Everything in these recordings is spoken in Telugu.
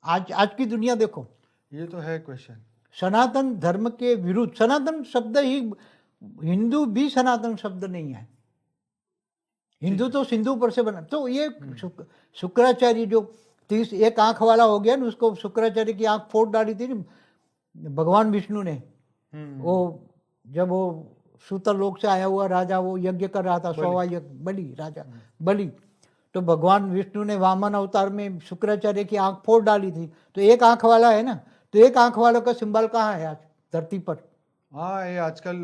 आज आज की दुनिया देखो, ये तो है क्वेश्चन। सनातन धर्म के विरुद्ध, सनातन शब्द ही, हिंदू भी सनातन शब्द नहीं है, हिंदू तो सिंधु पर से बना। तो ये शुक्राचार्य जो 30 एक आंख वाला हो गया ना, उसको शुक्राचार्य की आंख फोड़ डाली थी ना भगवान विष्णु ने। वो जब वो सूतर लोक से आया हुआ राजा वो यज्ञ कर रहा था, 100वां यज्ञ, बलि राजा बलि, तो भगवान विष्णु ने वामन अवतार में शुक्राचार्य की आंख फोड़ डाली थी। तो एक आंख वाला है ना, तो एक आंख वालों का सिंबल कहाँ है आज धरती पर? हाँ, ये आजकल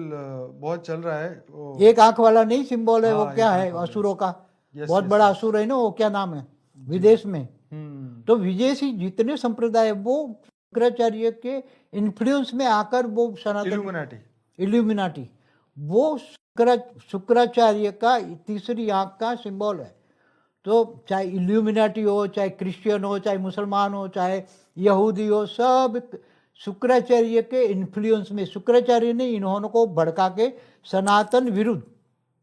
बहुत चल रहा है वो। एक आंख वाला नहीं सिंबल है, वो हाँ, क्या एक है? आंख वाला। असुरों का यस, बहुत यस, बड़ा यस। असुर है ना, वो क्या नाम है विदेश में? हम्म। तो विदेशी जितने संप्रदाय वो शुक्राचार्य के इन्फ्लुएंस में आकर वो सनातन इल्यूमिनाटी। इल्यूमिनाटी, वो शुक्राचार्य का तीसरी आंख का सिंबल है। तो चाहे इल्यूमिनाटी हो, चाहे क्रिश्चियन हो, चाहे मुसलमान हो, चाहे यहूदी हो, सब शुक्राचार्य के इन्फ्लुएंस में, शुक्राचार्य ने इन्होंने को भड़का के सनातन विरुद्ध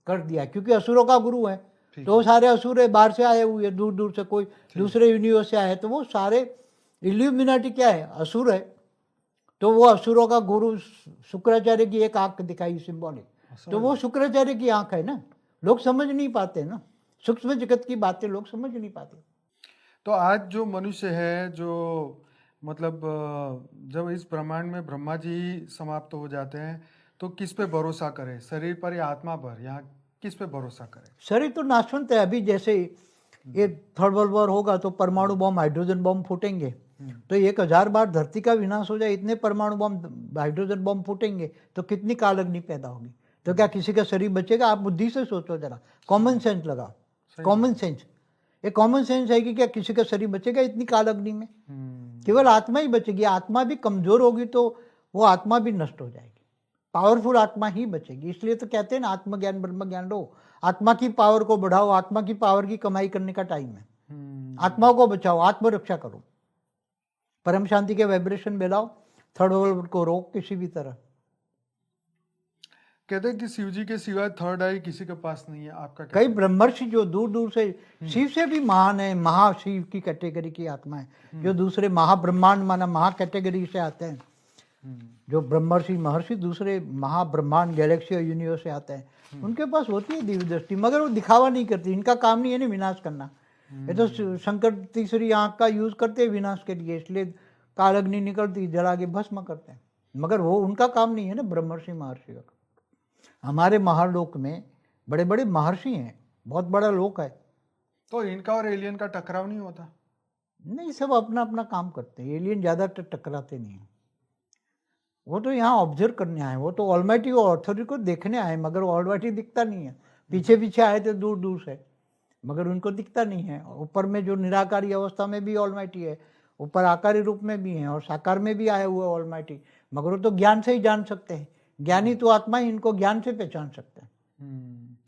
कर दिया, क्योंकि असुरों का गुरु है। तो वो सारे असुर है, बाहर से आए हुए, दूर दूर से, कोई दूसरे यूनिवर्स से आए, तो वो सारे इल्यूमिनाटी क्या है? असुर है। तो वो असुरों का गुरु शुक्राचार्य की एक आंख दिखाई सिंबॉलिक, तो वो शुक्राचार्य की आंख है ना। लोग समझ नहीं पाते ना, सूक्ष्म जगत की बातें लोग समझ नहीं पाते। तो आज जो मनुष्य है, जो मतलब जब इस ब्रह्मांड में ब्रह्मा जी समाप्त हो जाते हैं, तो किस पे भरोसा करें, शरीर पर या आत्मा पर, या किस पे भरोसा करें? शरीर तो नाशवंत है। अभी जैसे ये थर्ड वर्ल्ड वॉर होगा तो परमाणु बम, हाइड्रोजन बम फूटेंगे, तो 1000 बार धरती का विनाश हो जाए, इतने परमाणु बम, हाइड्रोजन बम फूटेंगे, तो कितनी कालअग्नि पैदा होगी? तो क्या किसी का शरीर बचेगा? आप बुद्धि से सोचो जरा, कॉमन सेंस लगाओ, कॉमन सेंस। ये कॉमन सेंस है कि क्या किसी का शरीर बचेगा इतनी कालअग्नि में? केवल आत्मा ही बचेगी। आत्मा भी कमजोर होगी तो वो आत्मा भी नष्ट हो जाएगी, पावरफुल आत्मा ही बचेगी। इसलिए तो कहते हैं ना, आत्मज्ञान ब्रह्म ज्ञान लो, आत्मा की पावर को बढ़ाओ, आत्मा की पावर की कमाई करने का टाइम है। आत्मा को बचाओ, आत्मरक्षा करो, परम शांति के वाइब्रेशन मिलाओ, थर्ड वर्ल्ड को रोक किसी भी तरह। कहते हैं कि शिव जी के सिवाय थर्ड आई किसी के पास नहीं है, आपका क्या? कई ब्रह्मर्षि जो दूर दूर से, शिव से भी महान है, महाशिव की कैटेगरी की आत्मा है, जो दूसरे महाब्रह्मांड माना महा कैटेगरी से आते हैं, जो ब्रह्मर्षि महर्षि दूसरे महाब्रह्मांड गैलेक्सी और यूनिवर्स से आते हैं, उनके पास होती है दिव्य दृष्टि, मगर वो दिखावा नहीं करती। इनका काम नहीं है ना विनाश करना। ये तो शंकर तीसरी आंख का यूज करते हैं विनाश के लिए, इसलिए कालअग्नि निकलती, जला के भस्म करते हैं, मगर वो उनका काम नहीं है ना ब्रह्मर्षि महर्षि का। हमारे महालोक में बड़े बड़े महर्षि हैं, बहुत बड़ा लोक है। तो इनका और एलियन का टकराव नहीं होता? नहीं, सब अपना अपना काम करते हैं। एलियन ज़्यादा टकराते नहीं हैं, वो तो यहाँ ऑब्जर्व करने आए, वो तो ऑलमाइटी और अथॉरिटी को देखने आए, मगर ऑलमाइटी दिखता नहीं है। पीछे पीछे आए थे दूर दूर से, मगर उनको दिखता नहीं है। ऊपर में जो निराकारी अवस्था में भी ऑलमाइटी है, ऊपर आकारी रूप में भी है और साकार में भी आए हुए ऑलमाइटी, मगर वो तो ज्ञान से ही जान सकते हैं। ज्ञानी तो आत्मा ही इनको ज्ञान से पहचान सकते हैं।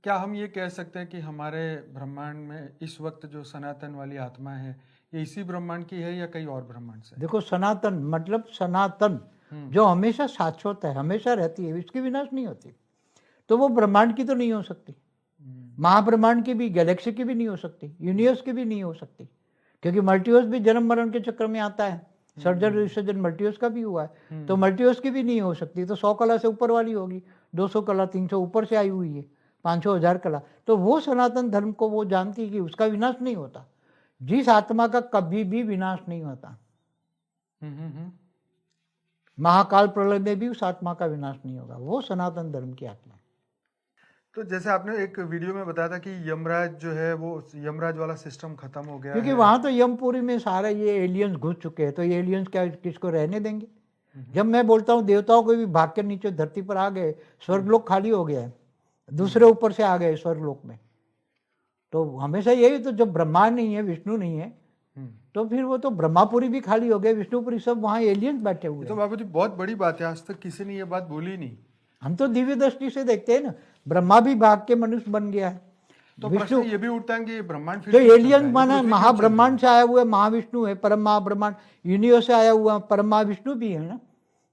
क्या हम ये कह सकते हैं कि हमारे ब्रह्मांड में इस वक्त जो सनातन वाली आत्मा है, ये इसी ब्रह्मांड की है या कई और ब्रह्मांड से? देखो, सनातन मतलब सनातन, जो हमेशा शाश्वत है, हमेशा रहती है, इसकी विनाश नहीं होती, तो वो ब्रह्मांड की तो नहीं हो सकती, महाब्रह्मांड की भी, गैलेक्सी की भी नहीं हो सकती, यूनिवर्स की भी नहीं हो सकती, क्योंकि मल्टीवर्स भी जन्म मरण के चक्र में आता है। सर्जन विसर्जन मल्टीवर्स का भी हुआ है, तो मल्टीवर्स की भी नहीं हो सकती, तो 100 कला से ऊपर वाली होगी, 200 कला, 300 ऊपर से आई हुई है, 500 1000 कला। तो वो सनातन धर्म को वो जानती है कि उसका विनाश नहीं होता। जिस आत्मा का कभी भी विनाश नहीं होता, महाकाल प्रलय में भी उस आत्मा का विनाश नहीं होगा, वो सनातन धर्म की आत्मा। तो जैसे आपने एक वीडियो में बताया था कि यमराज जो है वो यमराज वाला सिस्टम खत्म हो गया क्योंकि है। वहां तो यमपुरी में सारे ये एलियंस घुस चुके हैं, तो ये एलियंस क्या किसको रहने देंगे? जब मैं बोलता हूँ देवताओं को भी भाग के नीचे धरती पर आ गए, स्वर्गलोक खाली हो गया है, दूसरे ऊपर से आ गए स्वर्गलोक में। तो हमेशा यही, तो जब ब्रह्मा नहीं है, विष्णु नहीं है, तो फिर वो तो ब्रह्मापुरी भी खाली हो गए, विष्णुपुरी, सब वहाँ एलियंस बैठे हुए तो हैं। बाबू जी बहुत बड़ी बात है, आज तक किसी ने ये बात बोली नहीं। हम तो दिव्य दृष्टि से देखते हैं ना, ब्रह्मा भी भाग के मनुष्य बन गया है। तो प्रश्न ये भी उठता है कि ब्रह्मांड फिर जो क्यों चल रहा एलियन है? माना पृथ्वी क्यों महाब्रह्मांड चल से आया हुआ है, महाविष्णु है, परम महाब्रह्मांड यूनिवर्स से आया हुआ परम महाविष्णु भी है ना,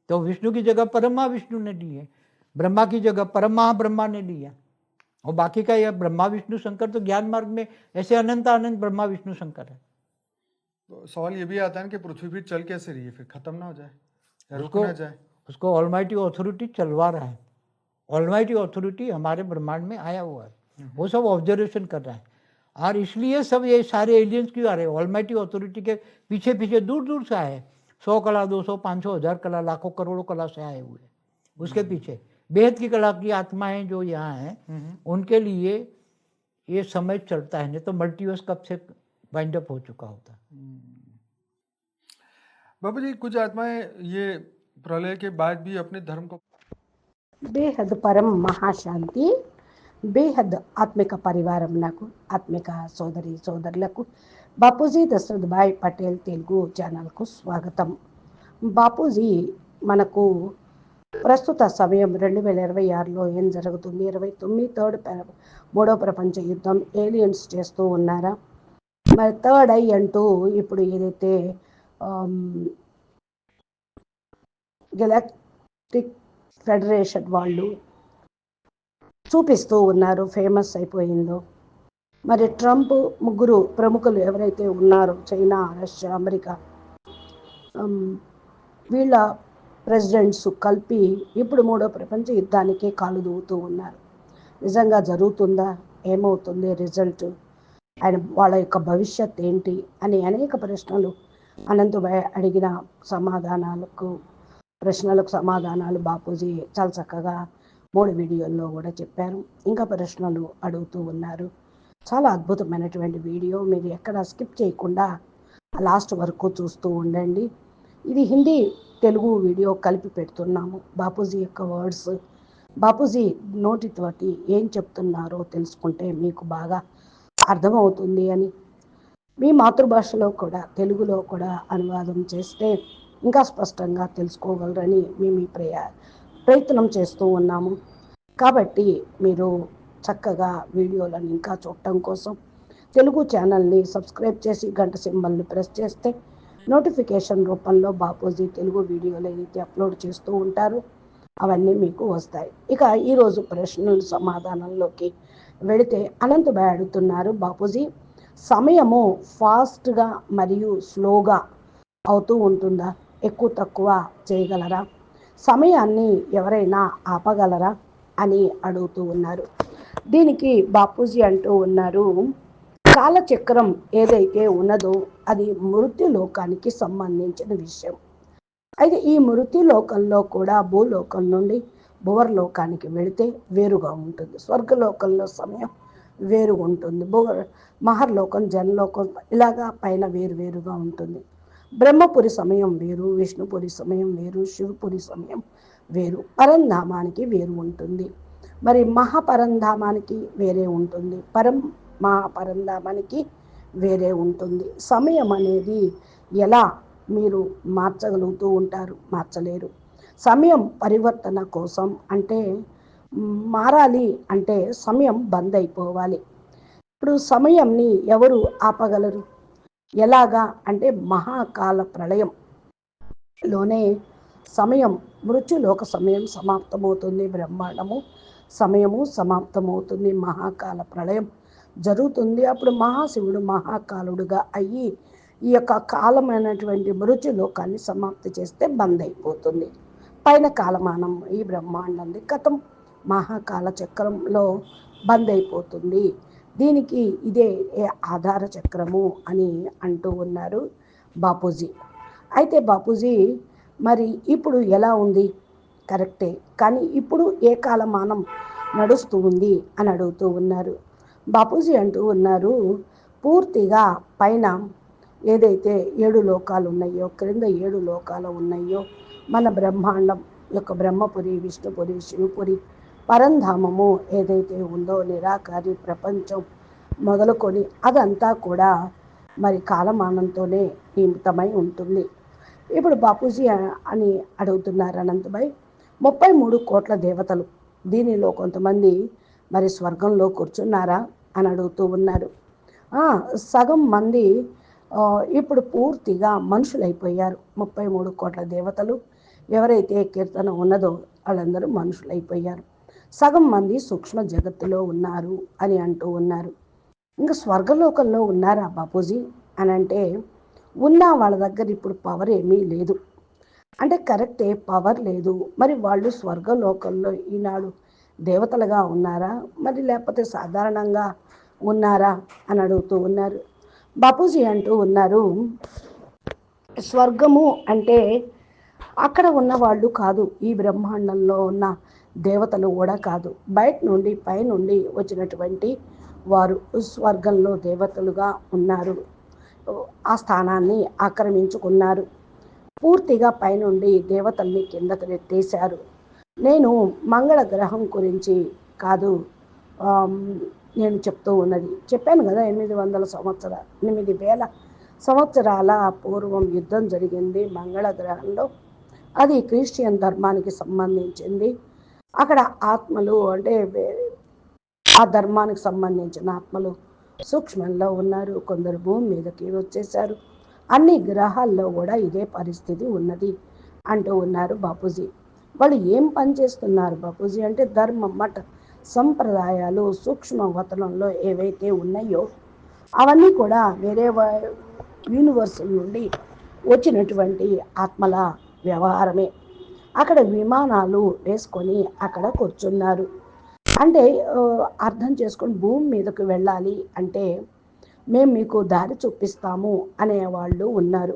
तो विष्णु की जगह परम महाविष्णु ने ली है, ब्रह्मा की जगह परम महाब्रह्मा ने ली है, और बाकी का यह ब्रह्मा विष्णु शंकर, तो ज्ञान मार्ग में ऐसे अनंत अनंत ब्रह्मा विष्णु शंकर है। तो सवाल ये भी आता है ना कि पृथ्वी भी चल कैसे रही है, फिर खत्म ना हो जाए या रुक उसको ना जाए। उसको ऑलमाइटी अथॉरिटी चलवा रहा है। ऑलमाइटी अथॉरिटी हमारे ब्रह्मांड में आया हुआ है, वो सब ऑब्जर्वेशन कर रहा है। और इसलिए सब ये सारे एलियंस क्यों आ रहे हैं? ऑलमाइटी अथॉरिटी के पीछे पीछे दूर दूर से आए, 100 कला, 200, 500, 1000 कला, लाखों करोड़ों कला से आए हुए उसके पीछे बेहद की कला की आत्माएं जो यहाँ हैं, उनके लिए ये समय चलता है, नहीं तो मल्टीवर्स कब से वाइंड अप हो चुका होता। बाबा जी, कुछ आत्माएं ये प्रलय के बाद भी अपने धर्म को బేహద్ పరం మహాశాంతి, బేహద్ ఆత్మిక పరివారం నాకు, ఆత్మిక సోదరి సోదరులకు బాపూజీ దశరథ్ భాయ్ పటేల్ తెలుగు ఛానల్కు స్వాగతం. బాపూజీ మనకు ప్రస్తుత సమయం 2026లో ఏం జరుగుతుంది? 29 మూడో ప్రపంచ యుద్ధం, ఏలియన్స్ చేస్తూ ఉన్నారా? మరి థర్డ్ ఐ అంటూ ఇప్పుడు ఏదైతే గెలాక్టిక్ ఫెడరేషన్ వాళ్ళు చూపిస్తూ ఉన్నారు, ఫేమస్ అయిపోయిందో. మరి ట్రంప్ ముగ్గురు ప్రముఖులు ఎవరైతే ఉన్నారో, చైనా, రష్యా, అమెరికా, వీళ్ళ ప్రెసిడెంట్స్ కలిపి ఇప్పుడు మూడో ప్రపంచ యుద్ధానికి కాలు దూవుతూ ఉన్నారు. నిజంగా జరుగుతుందా? ఏమవుతుంది రిజల్ట్? ఆయన వాళ్ళ యొక్క భవిష్యత్ ఏంటి అని అనేక ప్రశ్నలు అనంతభాయ్ అడిగిన ప్రశ్నలకు సమాధానాలు బాపూజీ చాలా చక్కగా 3 వీడియోల్లో కూడా చెప్పారు. ఇంకా ప్రశ్నలు అడుగుతూ ఉన్నారు. చాలా అద్భుతమైనటువంటి వీడియో, మీరు ఎక్కడ స్కిప్ చేయకుండా లాస్ట్ వరకు చూస్తూ ఉండండి. ఇది హిందీ తెలుగు వీడియో కలిపి పెడుతున్నాము. బాపూజీ యొక్క వర్డ్స్, బాపూజీ నోటితోటి ఏం చెప్తున్నారో తెలుసుకుంటే మీకు బాగా అర్థమవుతుంది అని, మీ మాతృభాషలో కూడా తెలుగులో కూడా అనువాదం చేస్తే ఇంకా స్పష్టంగా తెలుసుకోగలరని మేము ఈ ప్రయత్నం చేస్తూ ఉన్నాము. కాబట్టి మీరు చక్కగా వీడియోలను ఇంకా చూడటం కోసం తెలుగు ఛానల్ని సబ్స్క్రైబ్ చేసి గంట సింబల్ని ప్రెస్ చేస్తే నోటిఫికేషన్ రూపంలో బాపూజీ తెలుగు వీడియోలు ఏదైతే అప్లోడ్ చేస్తూ ఉంటారో అవన్నీ మీకు వస్తాయి. ఇక ఈరోజు ప్రశ్నలు సమాధానంలోకి వెళితే అనంతభాయ్ అడుగుతున్నారు, బాపూజీ సమయము ఫాస్ట్గా మరియు స్లోగా అవుతూ ఉంటుందా? ఎక్కువ తక్కువ చేయగలరా? సమయాన్ని ఎవరైనా ఆపగలరా అని అడుగుతూ ఉన్నారు. దీనికి బాపూజీ అంటూ ఉన్నారు, కాలచక్రం ఏదైతే ఉన్నదో అది మృత్యులోకానికి సంబంధించిన విషయం. అయితే ఈ మృత్యులోకంలో కూడా భూలోకం నుండి భువర్లోకానికి వెళితే వేరుగా ఉంటుంది. స్వర్గలోకంలో సమయం వేరు ఉంటుంది, మహర్లోకం, జనలోకం ఇలాగా పైన వేరుగా ఉంటుంది. బ్రహ్మపురి సమయం వేరు, విష్ణుపురి సమయం వేరు, శివపురి సమయం వేరు, పరంధామానికి వేరు ఉంటుంది. మరి మహాపరంధామానికి వేరే ఉంటుంది, మహాపరంధామానికి వేరే ఉంటుంది. సమయం అనేది ఎలా మీరు మార్చగలుగుతూ ఉంటారు? మార్చలేరు. సమయం పరివర్తన కోసం అంటే మారాలి అంటే సమయం బంద్ అయిపోవాలి. ఇప్పుడు సమయంని ఎవరు ఆపగలరు? ఎలాగా అంటే మహాకాల ప్రళయంలోనే సమయం, మృత్యులోక సమయం సమాప్తమవుతుంది, బ్రహ్మాండము సమయము సమాప్తమవుతుంది, మహాకాల ప్రళయం జరుగుతుంది. అప్పుడు మహాశివుడు మహాకాలుడుగా అయ్యి ఈ యొక్క కాలమైనటువంటి మృత్యులోకాన్ని సమాప్తి చేస్తే బంద్ అయిపోతుంది. పైన కాలమానం ఈ బ్రహ్మాండం కథం మహాకాల చక్రంలో బంద్ అయిపోతుంది. దీనికి ఇదే ఆధార చక్రము అని అంటూ ఉన్నారు బాపూజీ. అయితే బాపూజీ మరి ఇప్పుడు ఎలా ఉంది? కరెక్టే, కానీ ఇప్పుడు ఏ కాలమానం నడుస్తూ ఉంది అని అడుగుతూ ఉన్నారు. బాపూజీ అంటూ ఉన్నారు, పూర్తిగా పైన ఏదైతే 7 లోకాలు ఉన్నాయో, క్రింద 7 లోకాలు ఉన్నాయో, మన బ్రహ్మాండం యొక్క బ్రహ్మపురి, విష్ణుపురి, శివపురి, పరంధామము ఏదైతే ఉందో, నిరాకారి ప్రపంచం మొదలుకొని అదంతా కూడా మరి కాలమానంతోనే నిమిత్తమై ఉంటుంది. ఇప్పుడు బాపూజీ అని అడుగుతున్నారు అనంతభాయ్, 33 కోట్ల దేవతలు, దీనిలో కొంతమంది మరి స్వర్గంలో కూర్చున్నారా అని అడుగుతూ ఉన్నారు. సగం మంది ఇప్పుడు పూర్తిగా మనుషులైపోయారు. 33 కోట్ల దేవతలు ఎవరైతే కీర్తన ఉన్నదో వాళ్ళందరూ మనుషులైపోయారు. సగం మంది సూక్ష్మ జగత్తులో ఉన్నారు అని అంటూ ఉన్నారు. ఇంకా స్వర్గలోకంలో ఉన్నారా బాపూజీ అని అంటే ఉన్నా వాళ్ళ దగ్గర ఇప్పుడు పవర్ ఏమీ లేదు. అంటే కరెక్టే, పవర్ లేదు. మరి వాళ్ళు స్వర్గలోకంలో ఈనాడు దేవతలుగా ఉన్నారా? మరి లేకపోతే సాధారణంగా ఉన్నారా అని అడుగుతూ ఉన్నారు. బాపూజీ అంటూ ఉన్నారు, స్వర్గము అంటే అక్కడ ఉన్నవాళ్ళు కాదు, ఈ బ్రహ్మాండంలో ఉన్న దేవతలు కూడా కాదు, బయట నుండి పైనుండి వచ్చినటువంటి వారు స్వర్గంలో దేవతలుగా ఉన్నారు, ఆ స్థానాన్ని ఆక్రమించుకున్నారు. పూర్తిగా పైనుండి దేవతల్ని కిందకు నెట్టేశారు. నేను మంగళ గ్రహం గురించి కాదు నేను చెప్తూ ఉన్నది. చెప్పాను కదా, 8,000 సంవత్సరాల పూర్వం యుద్ధం జరిగింది మంగళ గ్రహంలో. అది క్రిస్టియన్ ధర్మానికి సంబంధించింది. అక్కడ ఆత్మలు అంటే ఆ ధర్మానికి సంబంధించిన ఆత్మలు సూక్ష్మంలో ఉన్నారు, కొందరు భూమి మీదకి వచ్చేసారు. అన్ని గ్రహాల్లో కూడా ఇదే పరిస్థితి ఉన్నది అంటూ ఉన్నారు బాపూజీ. వాళ్ళు ఏం పని చేస్తున్నారు బాపూజీ అంటే, ధర్మం, మఠ సంప్రదాయాలు సూక్ష్మవతనంలో ఏవైతే ఉన్నాయో అవన్నీ కూడా వేరే యూనివర్స్ నుండి వచ్చినటువంటి ఆత్మల వ్యవహారమే. అక్కడ విమానాలు వేసుకొని అక్కడ కూర్చున్నారు. అంటే అర్థం చేసుకొని భూమి మీదకు వెళ్ళాలి అంటే మేము మీకు దారి చూపిస్తాము అనేవాళ్ళు ఉన్నారు.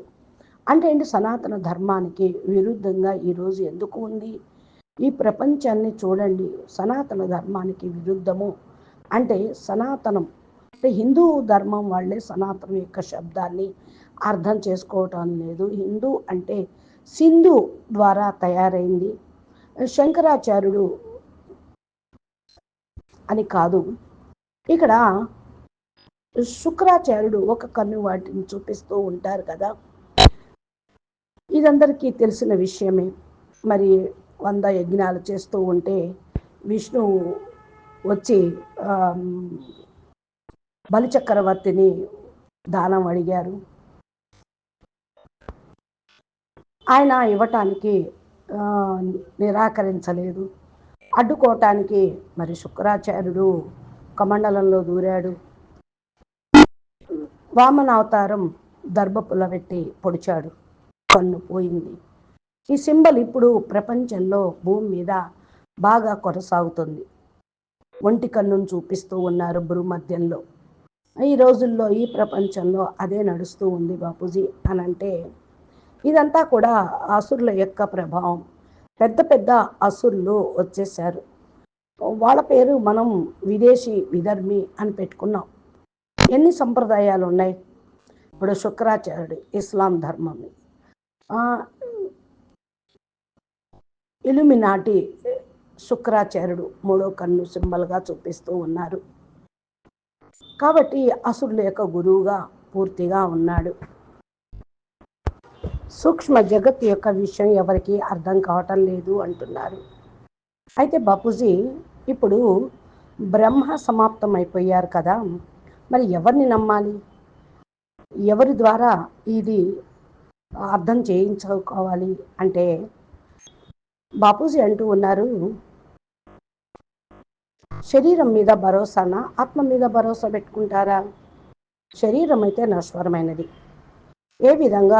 అంటే ఏంటి, సనాతన ధర్మానికి విరుద్ధంగా ఈరోజు ఎందుకు ఉంది? ఈ ప్రపంచాన్ని చూడండి, సనాతన ధర్మానికి విరుద్ధము అంటే సనాతనం అంటే హిందూ ధర్మం వాళ్ళే సనాతనం యొక్క శబ్దాన్ని అర్థం చేసుకోవటం లేదు. హిందూ అంటే సింధు ద్వారా తయారైంది, శంకరాచార్యుడు అని కాదు. ఇక్కడ శుక్రాచార్యుడు ఒక కన్ను వాటిని చూపిస్తూ ఉంటారు కదా, ఇదందరికీ తెలిసిన విషయమే. మరి 100 యజ్ఞాలు చేస్తూ ఉంటే విష్ణువు వచ్చి బలిచక్రవర్తిని దానం అడిగారు. ఆయన ఇవ్వటానికి నిరాకరించలేదు. అడ్డుకోవటానికి మరి శుక్రాచార్యుడు కమండలంలో దూరాడు. వామన అవతారం దర్భపుల్ల పెట్టి పొడిచాడు, కన్ను పోయింది. ఈ సింబల్ ఇప్పుడు ప్రపంచంలో భూమి మీద బాగా కొనసాగుతుంది. ఒంటి కన్నును చూపిస్తూ ఉన్నారు భూమధ్యంలో. ఈ రోజుల్లో ఈ ప్రపంచంలో అదే నడుస్తూ ఉంది బాపూజీ అని అంటే, ఇదంతా కూడా అసురుల యొక్క ప్రభావం. పెద్ద పెద్ద అసురులు వచ్చేసారు. వాళ్ళ పేరు మనం విదేశీ విధర్మి అని పెట్టుకున్నాం. ఎన్ని సంప్రదాయాలు ఉన్నాయి. ఇప్పుడు శుక్రాచార్యుడు ఇస్లాం ధర్మం, ఇల్యూమినాటి శుక్రాచార్యుడు మూడో కన్ను సింబల్గా చూపిస్తూ ఉన్నారు. కాబట్టి అసురుల యొక్క గురువుగా పూర్తిగా ఉన్నాడు. సూక్ష్మ జగత్ యొక్క విషయం ఎవరికి అర్థం కావటం లేదు అంటున్నారు. అయితే బాపూజీ ఇప్పుడు బ్రహ్మ సమాప్తం అయిపోయారు కదా, మరి ఎవరిని నమ్మాలి? ఎవరి ద్వారా ఇది అర్థం చేయించుకోవాలి అంటే బాపూజీ అంటూ ఉన్నారు, శరీరం మీద భరోసానా, ఆత్మ మీద భరోసా పెట్టుకుంటారా? శరీరం అయితే నశ్వరమైనది. ఏ విధంగా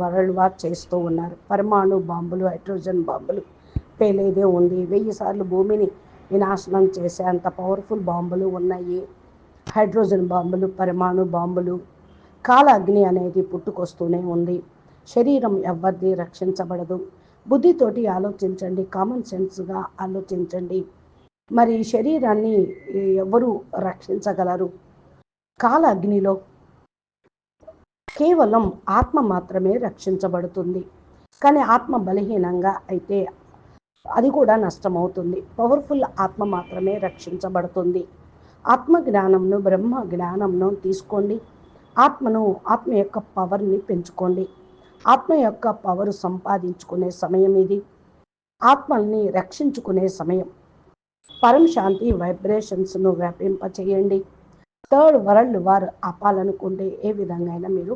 వరలువా చేస్తూ ఉన్నారు. పరమాణు బాంబులు, హైడ్రోజన్ బాంబులు పేలేదే ఉంది. 1000 సార్లు భూమిని వినాశనం చేసే అంత పవర్ఫుల్ బాంబులు ఉన్నాయి. హైడ్రోజన్ బాంబులు, పరమాణు బాంబులు, కాల అగ్ని అనేది పుట్టుకొస్తూనే ఉంది. శరీరం ఎవరిది రక్షించబడదు. బుద్ధితోటి ఆలోచించండి, కామన్ సెన్స్గా ఆలోచించండి. మరి శరీరాన్ని ఎవరు రక్షించగలరు? కాల అగ్నిలో కేవలం ఆత్మ మాత్రమే రక్షించబడుతుంది. కానీ ఆత్మ బలహీనంగా అయితే అది కూడా నష్టమవుతుంది. పవర్ఫుల్ ఆత్మ మాత్రమే రక్షించబడుతుంది. ఆత్మ జ్ఞానంను, బ్రహ్మ జ్ఞానంను తీసుకోండి. ఆత్మ యొక్క పవర్ని పెంచుకోండి. ఆత్మ యొక్క పవర్ సంపాదించుకునే సమయం ఇది. ఆత్మల్ని రక్షించుకునే సమయం. పరం శాంతి వైబ్రేషన్స్ను వ్యాపింపచేయండి. థర్డ్ వరల్డ్ వార్ ఆపాలనుకుంటే ఏ విధంగా అయినా మీరు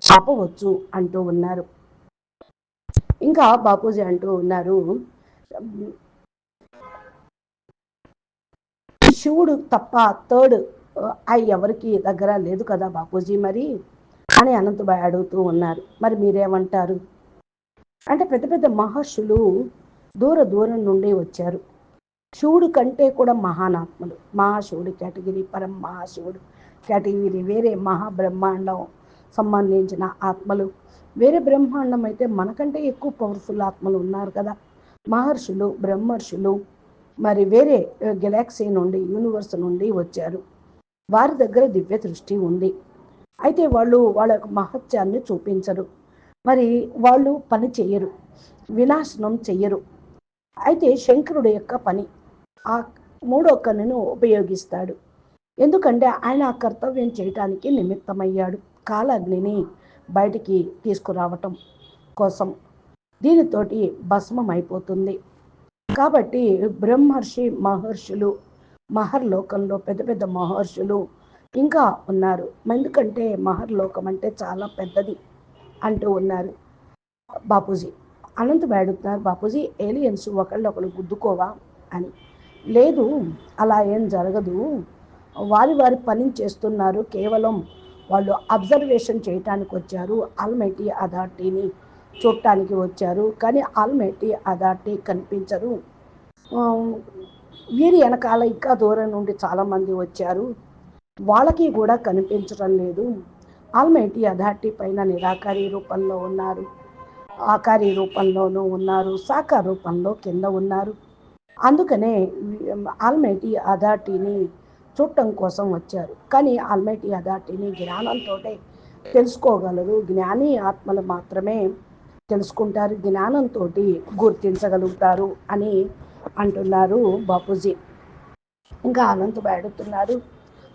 ఆపవచ్చు అంటూ ఉన్నారు. ఇంకా బాపూజీ అంటూ ఉన్నారు, శివుడు తప్ప థర్డ్ ఐ ఎవరికి దగ్గర లేదు కదా బాపూజీ. మరి అని అనంతబాయ్ అడుగుతూ ఉన్నారు. మరి మీరేమంటారు? అంటే పెద్ద పెద్ద మహర్షులు దూరం నుండి వచ్చారు. శివుడు కంటే కూడా మహానాత్మలు. మహాశివుడు కేటగిరీ, పరం మహాశివుడు కేటగిరీ వేరే, మహాబ్రహ్మాండం సంబంధించిన ఆత్మలు వేరే. బ్రహ్మాండం అయితే మనకంటే ఎక్కువ పవర్ఫుల్ ఆత్మలు ఉన్నారు కదా, మహర్షులు, బ్రహ్మర్షులు. మరి వేరే గెలాక్సీ నుండి, యూనివర్స్ నుండి వచ్చారు. వారి దగ్గర దివ్య దృష్టి ఉంది. అయితే వాళ్ళు వాళ్ళ యొక్క మహత్యాన్ని చూపించరు. మరి వాళ్ళు పని చెయ్యరు, వినాశనం చెయ్యరు. అయితే శంకరుడు యొక్క పని ఆ మూడో కన్నును ఉపయోగిస్తాడు. ఎందుకంటే ఆయన ఆ కర్తవ్యం చేయటానికి నిమిత్తమయ్యాడు, కాలాగ్నిని బయటికి తీసుకురావటం కోసం. దీనితోటి భస్మం అయిపోతుంది. కాబట్టి బ్రహ్మర్షి, మహర్షులు, మహర్లోకంలో పెద్ద పెద్ద మహర్షులు ఇంకా ఉన్నారు. ఎందుకంటే మహర్లోకం అంటే చాలా పెద్దది అంటూ ఉన్నారు బాపూజీ. అనంతబాయ్ అడుగుతున్నారు, బాపూజీ ఏలియన్స్ ఒకళ్ళు గుద్దుకోవా అని. లేదు, అలా ఏం జరగదు. వారి వారి పని చేస్తున్నారు. కేవలం వాళ్ళు అబ్జర్వేషన్ చేయటానికి వచ్చారు, ఆల్మైటీ అథారిటీని చూడటానికి వచ్చారు. కానీ ఆల్మైటీ అథారిటీ కనిపించరు. వీరి వెనకాల ఇంకా దూరం నుండి చాలామంది వచ్చారు, వాళ్ళకి కూడా కనిపించడం లేదు. ఆల్మైటీ అథారిటీ పైన నిరాకారి రూపంలో ఉన్నారు, ఆకారి రూపంలోనూ ఉన్నారు, సాకార రూపంలో కింద ఉన్నారు. అందుకనే ఆల్మైటీ అథారిటీని చూడటం కోసం వచ్చారు. కానీ ఆల్మైటీ అథారిటీని జ్ఞానంతో తెలుసుకోగలరు. జ్ఞాని ఆత్మలు మాత్రమే తెలుసుకుంటారు, జ్ఞానంతో గుర్తించగలుగుతారు అని అంటున్నారు బాపూజీ. ఇంకా అనంతబాయ్ అడుగుతున్నారు,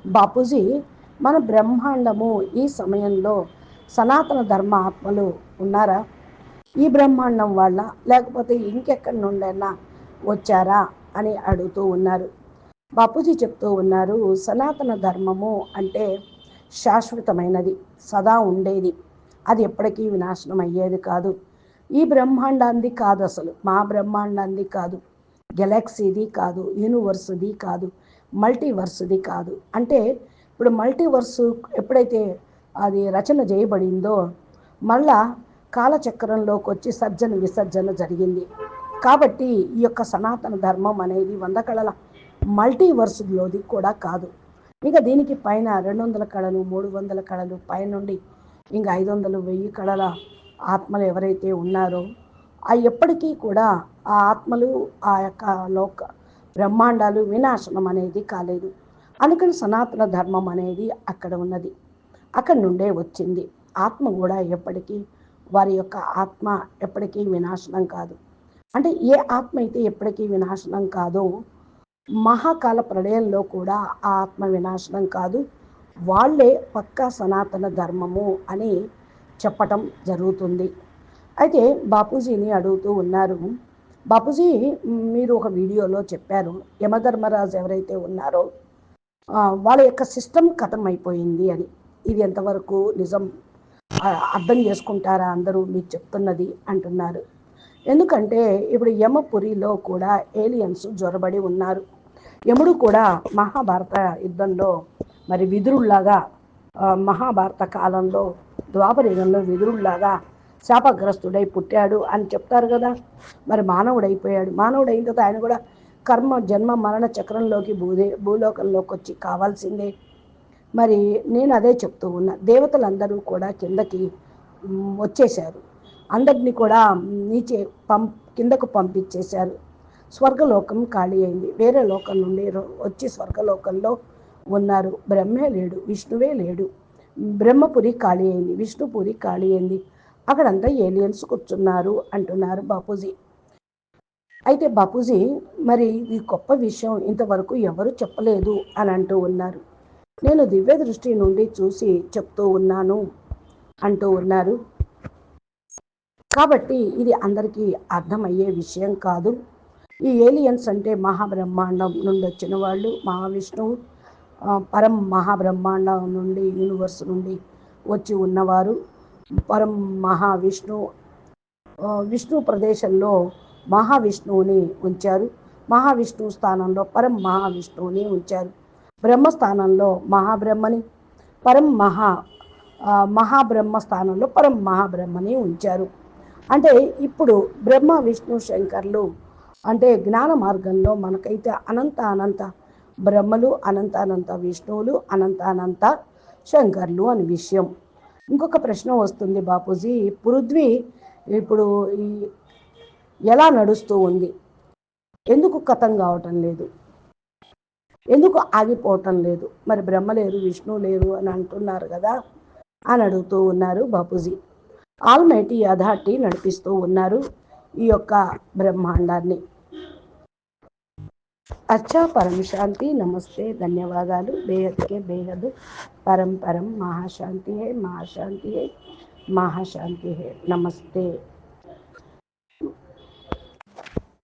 బాపూజీ మన బ్రహ్మాండము ఈ సమయంలో సనాతన ధర్మ ఆత్మలు ఉన్నారా? ఈ బ్రహ్మాండం వాళ్ళ, లేకపోతే ఇంకెక్కడి నుండైనా వచ్చారా అని అడుగుతూ ఉన్నారు. బాపూజీ చెప్తూ ఉన్నారు, సనాతన ధర్మము అంటే శాశ్వతమైనది, సదా ఉండేది. అది ఎప్పటికీ వినాశనం అయ్యేది కాదు. ఈ బ్రహ్మాండాన్ని కాదు, అసలు మా బ్రహ్మాండాన్ని కాదు, గెలాక్సీది కాదు, యూనివర్స్ది కాదు, మల్టీవర్స్ది కాదు. అంటే ఇప్పుడు మల్టీవర్స్ ఎప్పుడైతే అది రచన చేయబడిందో మళ్ళా కాలచక్రంలోకి వచ్చి సర్జన విసర్జన జరిగింది. కాబట్టి ఈ యొక్క సనాతన ధర్మం అనేది 100 కళల మల్టీవర్స్లోది కూడా కాదు. ఇక దీనికి పైన 200 కళలు, 300 కళలు పైనుండి ఇంకా 500, 1000 కళల ఆత్మలు ఎవరైతే ఉన్నారో ఆ ఎప్పటికీ కూడా ఆ ఆత్మలు, ఆ యొక్క లోక బ్రహ్మాండాలు వినాశనం అనేది కాలేదు. అందుకని సనాతన ధర్మం అనేది అక్కడ ఉన్నది, అక్కడి నుండే వచ్చింది. ఆత్మ కూడా ఎప్పటికీ, వారి యొక్క ఆత్మ ఎప్పటికీ వినాశనం కాదు. అంటే ఏ ఆత్మ అయితే ఎప్పటికీ వినాశనం కాదో, మహాకాల ప్రళయంలో కూడా ఆ ఆత్మ వినాశనం కాదు. వాళ్ళే పక్కా సనాతన ధర్మము అని చెప్పటం జరుగుతుంది. అయితే బాపూజీని అడుగుతూ ఉన్నారు, బాపూజీ మీరు ఒక వీడియోలో చెప్పారు, యమధర్మరాజు ఎవరైతే ఉన్నారో వాళ్ళ యొక్క సిస్టమ్ ఖతం అయిపోయింది అని. ఇది ఎంతవరకు నిజం? అర్థం చేసుకుంటారా అందరూ మీరు చెప్తున్నది అంటున్నారు. ఎందుకంటే ఇప్పుడు యమపురిలో కూడా ఏలియన్స్ జొరబడి ఉన్నారు. యముడు కూడా మహాభారత యుద్ధంలో మరి విదురుల్లాగా, మహాభారత కాలంలో ద్వాపరయుగంలో విదురుల్లాగా శాపగ్రస్తుడై పుట్టాడు అని చెప్తారు కదా. మరి మానవుడైపోయాడు. మానవుడైన తర్వాత ఆయన కూడా కర్మ, జన్మ, మరణ చక్రంలోకి భూలోకంలోకి వచ్చి కావాల్సిందే. మరి నేను అదే చెప్తూ ఉన్నా, దేవతలందరూ కూడా కిందకి వచ్చేశారు, అందరినీ కూడా నీచే కిందకు పంపించేశారు. స్వర్గలోకం ఖాళీ అయింది. వేరే లోకం నుండి వచ్చి స్వర్గలోకంలో ఉన్నారు. బ్రహ్మే లేడు, విష్ణువే లేడు. బ్రహ్మపురి ఖాళీ అయింది, విష్ణుపురి ఖాళీ అయింది. అక్కడంతా ఏలియన్స్ కూర్చున్నారు అంటున్నారు బాపూజీ. అయితే బాపూజీ మరి ఈ గొప్ప విషయం ఇంతవరకు ఎవరు చెప్పలేదు అని అంటూ ఉన్నారు. నేను దివ్య దృష్టి నుండి చూసి చెప్తూ ఉన్నాను అంటూ ఉన్నారు. కాబట్టి ఇది అందరికీ అర్థమయ్యే విషయం కాదు. ఈ ఏలియన్స్ అంటే మహాబ్రహ్మాండం నుండి వచ్చిన వాళ్ళు, మహావిష్ణువు పరం మహాబ్రహ్మాండం నుండి, యూనివర్స్ నుండి వచ్చి ఉన్నవారు. పరం మహావిష్ణు, విష్ణు ప్రదేశంలో మహావిష్ణువుని ఉంచారు, మహావిష్ణువు స్థానంలో పరం మహావిష్ణువుని ఉంచారు. బ్రహ్మస్థానంలో మహాబ్రహ్మని, పరం మహా మహాబ్రహ్మ స్థానంలో పరం మహాబ్రహ్మని ఉంచారు. అంటే ఇప్పుడు బ్రహ్మ విష్ణు శంకర్లు అంటే జ్ఞాన మార్గంలో మనకైతే అనంత బ్రహ్మలు, అనంత విష్ణువులు, అనంత శంకర్లు అని విషయం. ఇంకొక ప్రశ్న వస్తుంది బాపూజీ, పృథ్వీ ఇప్పుడు ఎలా నడుస్తూ ఉంది, ఎందుకు కథం కావటం లేదు, ఎందుకు ఆగిపోవటం లేదు, మరి బ్రహ్మ లేరు విష్ణు లేరు అని అంటున్నారు కదా అని అడుగుతూ ఉన్నారు బాపూజీ. ఆల్మైటీ అథారిటీ నడిపిస్తూ ఉన్నారు ఈ యొక్క బ్రహ్మాండాన్ని. అచ్చా, పరం శాంతి, నమస్తే, ధన్యవాదాలు. బేహద్కే బేహద్ పరం పరం మహాశాంతి హై, మహాశాంతి హై, మహాశాంతి హై. నమస్తే.